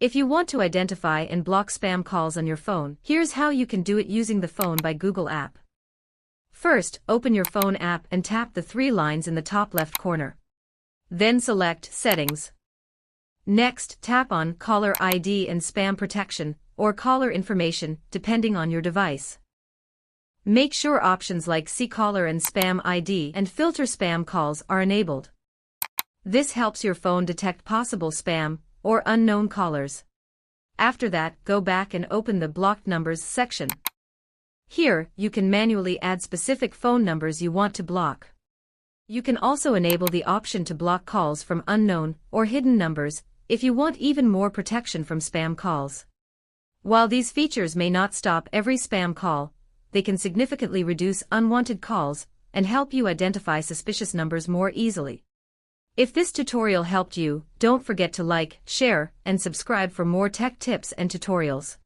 If you want to identify and block spam calls on your phone, here's how you can do it using the Phone by Google app. First, open your phone app and tap the three lines in the top left corner. Then select Settings. Next, tap on Caller ID and Spam Protection, or Caller Information, depending on your device. Make sure options like See Caller and Spam ID and Filter Spam Calls are enabled. This helps your phone detect possible spam or unknown callers. After that, go back and open the Blocked Numbers section. Here, you can manually add specific phone numbers you want to block. You can also enable the option to block calls from unknown or hidden numbers if you want even more protection from spam calls. While these features may not stop every spam call, they can significantly reduce unwanted calls and help you identify suspicious numbers more easily. If this tutorial helped you, don't forget to like, share, and subscribe for more tech tips and tutorials.